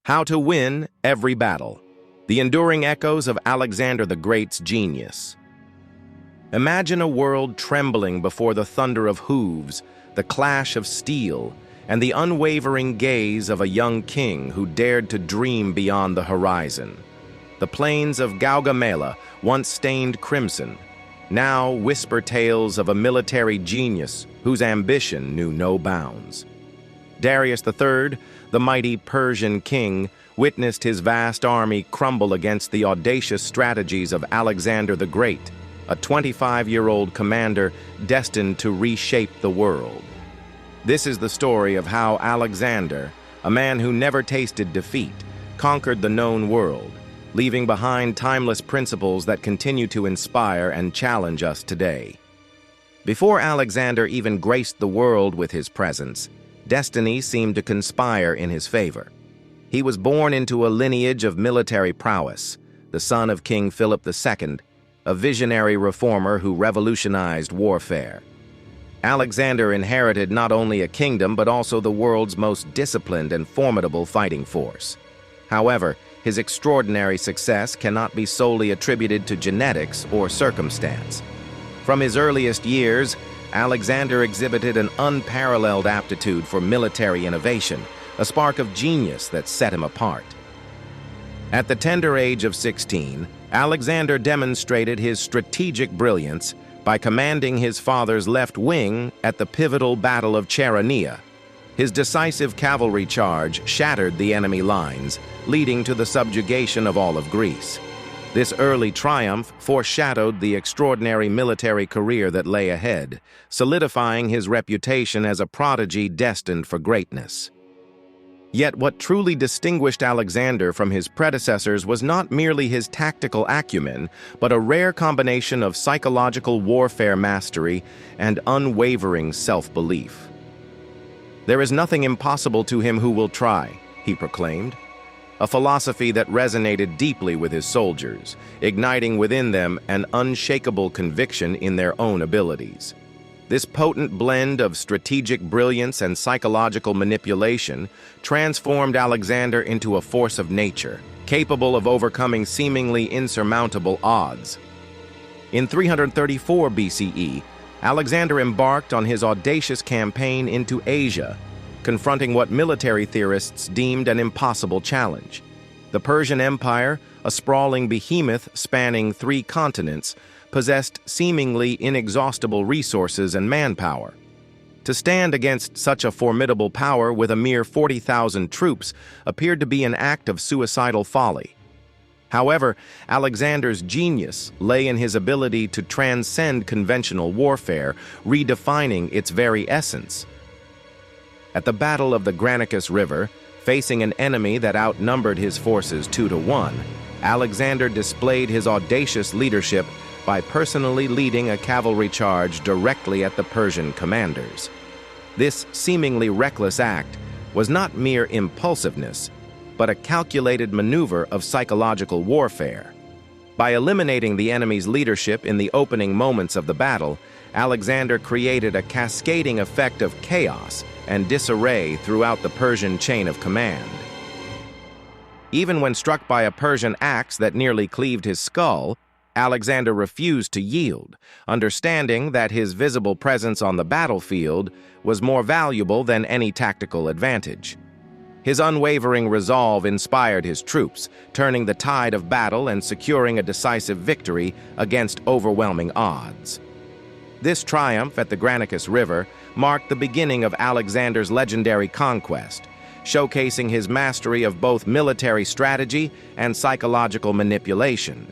How to win every battle. The enduring echoes of Alexander the Great's genius. Imagine a world trembling before the thunder of hooves, the clash of steel, and the unwavering gaze of a young king who dared to dream beyond the horizon. The plains of Gaugamela, once stained crimson, now whisper tales of a military genius whose ambition knew no bounds. Darius III, the mighty Persian king, witnessed his vast army crumble against the audacious strategies of Alexander the Great, a 25-year-old commander destined to reshape the world. This is the story of how Alexander, a man who never tasted defeat, conquered the known world, leaving behind timeless principles that continue to inspire and challenge us today. Before Alexander even graced the world with his presence, destiny seemed to conspire in his favor. He was born into a lineage of military prowess, the son of King Philip II, a visionary reformer who revolutionized warfare. Alexander inherited not only a kingdom but also the world's most disciplined and formidable fighting force. However, his extraordinary success cannot be solely attributed to genetics or circumstance. From his earliest years, Alexander exhibited an unparalleled aptitude for military innovation, a spark of genius that set him apart. At the tender age of 16, Alexander demonstrated his strategic brilliance by commanding his father's left wing at the pivotal Battle of Chaeronea. His decisive cavalry charge shattered the enemy lines, leading to the subjugation of all of Greece. This early triumph foreshadowed the extraordinary military career that lay ahead, solidifying his reputation as a prodigy destined for greatness. Yet what truly distinguished Alexander from his predecessors was not merely his tactical acumen, but a rare combination of psychological warfare mastery and unwavering self-belief. "There is nothing impossible to him who will try," he proclaimed, a philosophy that resonated deeply with his soldiers, igniting within them an unshakable conviction in their own abilities. This potent blend of strategic brilliance and psychological manipulation transformed Alexander into a force of nature, capable of overcoming seemingly insurmountable odds. In 334 BCE, Alexander embarked on his audacious campaign into Asia, confronting what military theorists deemed an impossible challenge. The Persian Empire, a sprawling behemoth spanning 3 continents, possessed seemingly inexhaustible resources and manpower. To stand against such a formidable power with a mere 40,000 troops appeared to be an act of suicidal folly. However, Alexander's genius lay in his ability to transcend conventional warfare, redefining its very essence. At the Battle of the Granicus River, facing an enemy that outnumbered his forces 2-1, Alexander displayed his audacious leadership by personally leading a cavalry charge directly at the Persian commanders. This seemingly reckless act was not mere impulsiveness, but a calculated maneuver of psychological warfare. By eliminating the enemy's leadership in the opening moments of the battle, Alexander created a cascading effect of chaos and disarray throughout the Persian chain of command. Even when struck by a Persian axe that nearly cleaved his skull, Alexander refused to yield, understanding that his visible presence on the battlefield was more valuable than any tactical advantage. His unwavering resolve inspired his troops, turning the tide of battle and securing a decisive victory against overwhelming odds. This triumph at the Granicus River marked the beginning of Alexander's legendary conquest, showcasing his mastery of both military strategy and psychological manipulation.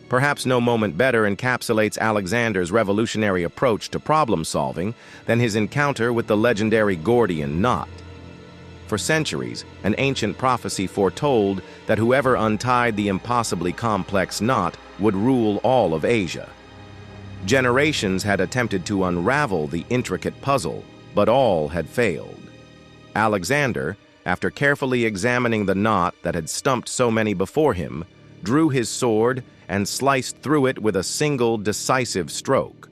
Perhaps no moment better encapsulates Alexander's revolutionary approach to problem-solving than his encounter with the legendary Gordian knot. For centuries, an ancient prophecy foretold that whoever untied the impossibly complex knot would rule all of Asia. Generations had attempted to unravel the intricate puzzle, but all had failed. Alexander, after carefully examining the knot that had stumped so many before him, drew his sword and sliced through it with a single decisive stroke.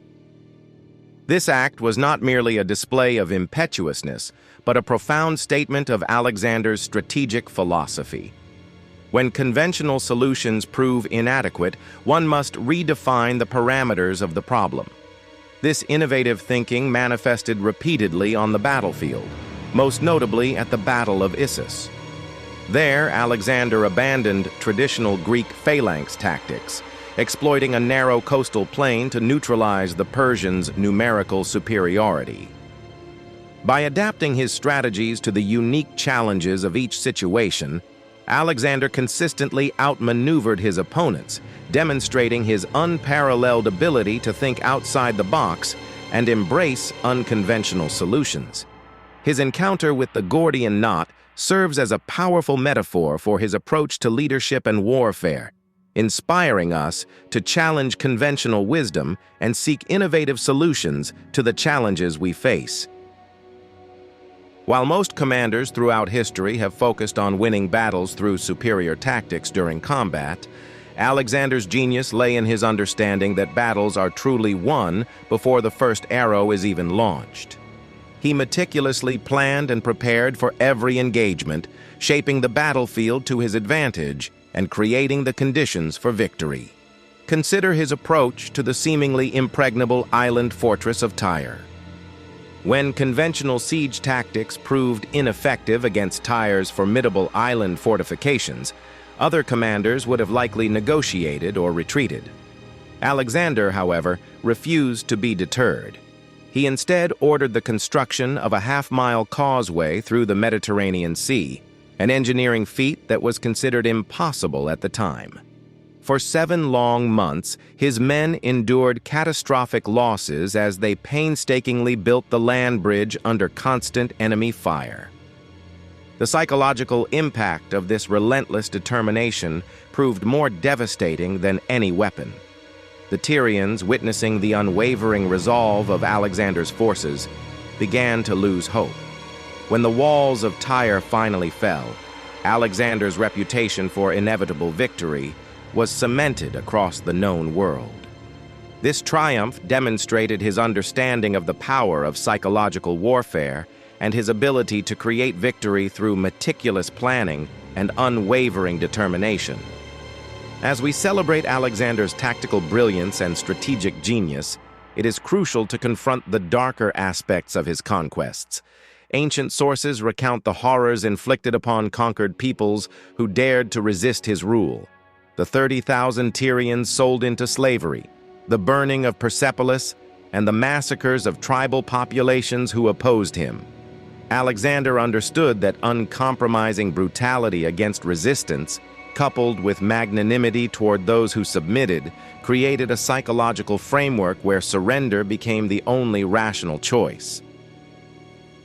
This act was not merely a display of impetuousness, but a profound statement of Alexander's strategic philosophy. When conventional solutions prove inadequate, one must redefine the parameters of the problem. This innovative thinking manifested repeatedly on the battlefield, most notably at the Battle of Issus. There, Alexander abandoned traditional Greek phalanx tactics, exploiting a narrow coastal plain to neutralize the Persians' numerical superiority. By adapting his strategies to the unique challenges of each situation, Alexander consistently outmaneuvered his opponents, demonstrating his unparalleled ability to think outside the box and embrace unconventional solutions. His encounter with the Gordian knot serves as a powerful metaphor for his approach to leadership and warfare, inspiring us to challenge conventional wisdom and seek innovative solutions to the challenges we face. While most commanders throughout history have focused on winning battles through superior tactics during combat, Alexander's genius lay in his understanding that battles are truly won before the first arrow is even launched. He meticulously planned and prepared for every engagement, shaping the battlefield to his advantage and creating the conditions for victory. Consider his approach to the seemingly impregnable island fortress of Tyre. When conventional siege tactics proved ineffective against Tyre's formidable island fortifications, other commanders would have likely negotiated or retreated. Alexander, however, refused to be deterred. He instead ordered the construction of a half-mile causeway through the Mediterranean Sea, an engineering feat that was considered impossible at the time. For 7 long months, his men endured catastrophic losses as they painstakingly built the land bridge under constant enemy fire. The psychological impact of this relentless determination proved more devastating than any weapon. The Tyrians, witnessing the unwavering resolve of Alexander's forces, began to lose hope. When the walls of Tyre finally fell, Alexander's reputation for inevitable victory was cemented across the known world. This triumph demonstrated his understanding of the power of psychological warfare and his ability to create victory through meticulous planning and unwavering determination. As we celebrate Alexander's tactical brilliance and strategic genius, it is crucial to confront the darker aspects of his conquests. Ancient sources recount the horrors inflicted upon conquered peoples who dared to resist his rule. The 30,000 Tyrians sold into slavery, the burning of Bucephalus, and the massacres of tribal populations who opposed him. Alexander understood that uncompromising brutality against resistance, coupled with magnanimity toward those who submitted, created a psychological framework where surrender became the only rational choice.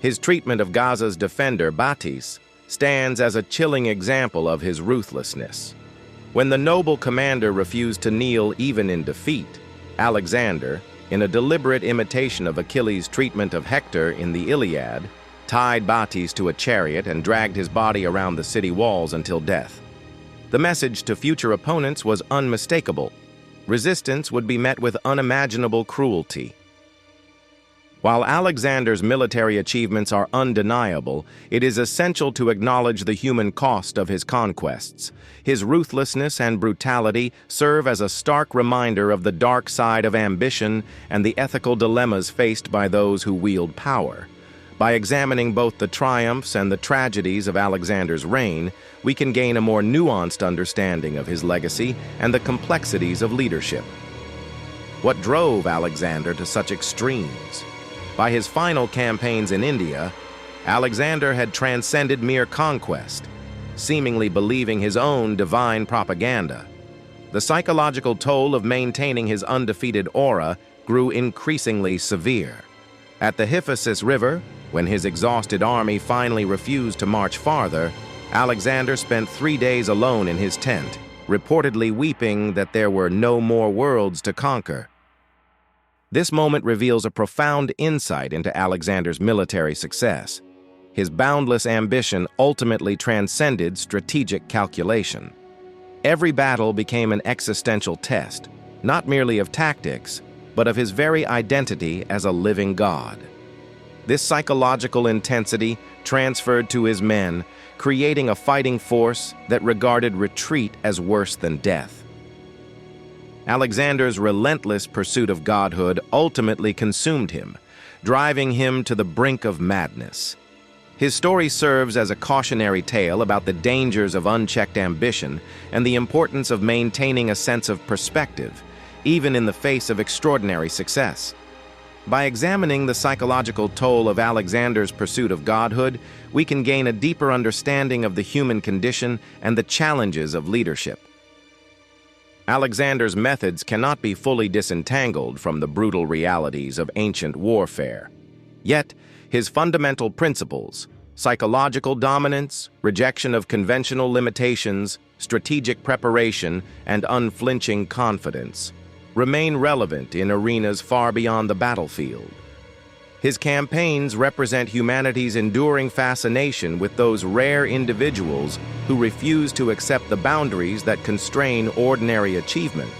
His treatment of Gaza's defender, Batis, stands as a chilling example of his ruthlessness. When the noble commander refused to kneel even in defeat, Alexander, in a deliberate imitation of Achilles' treatment of Hector in the Iliad, tied Batis to a chariot and dragged his body around the city walls until death. The message to future opponents was unmistakable. Resistance would be met with unimaginable cruelty. While Alexander's military achievements are undeniable, it is essential to acknowledge the human cost of his conquests. His ruthlessness and brutality serve as a stark reminder of the dark side of ambition and the ethical dilemmas faced by those who wield power. By examining both the triumphs and the tragedies of Alexander's reign, we can gain a more nuanced understanding of his legacy and the complexities of leadership. What drove Alexander to such extremes? By his final campaigns in India, Alexander had transcended mere conquest, seemingly believing his own divine propaganda. The psychological toll of maintaining his undefeated aura grew increasingly severe. At the Ephesus River, when his exhausted army finally refused to march farther, Alexander spent 3 days alone in his tent, reportedly weeping that there were no more worlds to conquer. This moment reveals a profound insight into Alexander's military success. His boundless ambition ultimately transcended strategic calculation. Every battle became an existential test, not merely of tactics, but of his very identity as a living god. This psychological intensity transferred to his men, creating a fighting force that regarded retreat as worse than death. Alexander's relentless pursuit of godhood ultimately consumed him, driving him to the brink of madness. His story serves as a cautionary tale about the dangers of unchecked ambition and the importance of maintaining a sense of perspective, even in the face of extraordinary success. By examining the psychological toll of Alexander's pursuit of godhood, we can gain a deeper understanding of the human condition and the challenges of leadership. Alexander's methods cannot be fully disentangled from the brutal realities of ancient warfare. Yet, his fundamental principles, psychological dominance, rejection of conventional limitations, strategic preparation, and unflinching confidence, remain relevant in arenas far beyond the battlefield. His campaigns represent humanity's enduring fascination with those rare individuals who refuse to accept the boundaries that constrain ordinary achievement.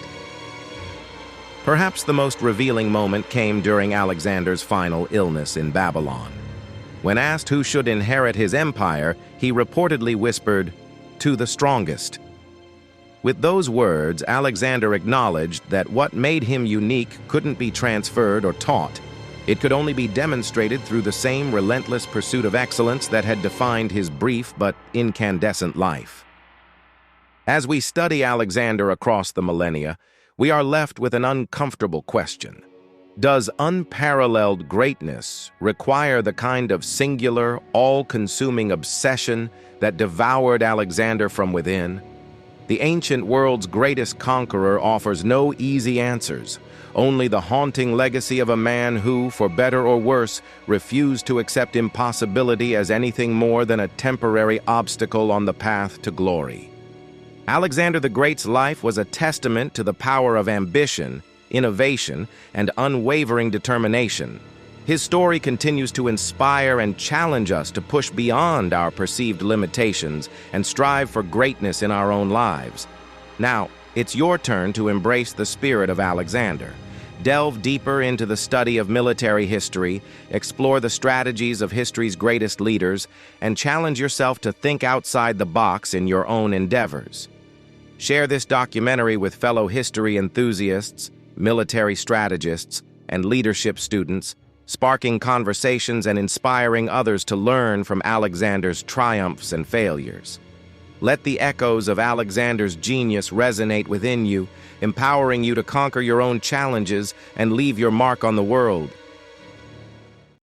Perhaps the most revealing moment came during Alexander's final illness in Babylon. When asked who should inherit his empire, he reportedly whispered, "To the strongest." With those words, Alexander acknowledged that what made him unique couldn't be transferred or taught. It could only be demonstrated through the same relentless pursuit of excellence that had defined his brief but incandescent life. As we study Alexander across the millennia, we are left with an uncomfortable question. Does unparalleled greatness require the kind of singular, all-consuming obsession that devoured Alexander from within? The ancient world's greatest conqueror offers no easy answers, only the haunting legacy of a man who, for better or worse, refused to accept impossibility as anything more than a temporary obstacle on the path to glory. Alexander the Great's life was a testament to the power of ambition, innovation, and unwavering determination. His story continues to inspire and challenge us to push beyond our perceived limitations and strive for greatness in our own lives. Now, it's your turn to embrace the spirit of Alexander. Delve deeper into the study of military history, explore the strategies of history's greatest leaders, and challenge yourself to think outside the box in your own endeavors. Share this documentary with fellow history enthusiasts, military strategists, and leadership students, sparking conversations and inspiring others to learn from Alexander's triumphs and failures. Let the echoes of Alexander's genius resonate within you, empowering you to conquer your own challenges and leave your mark on the world.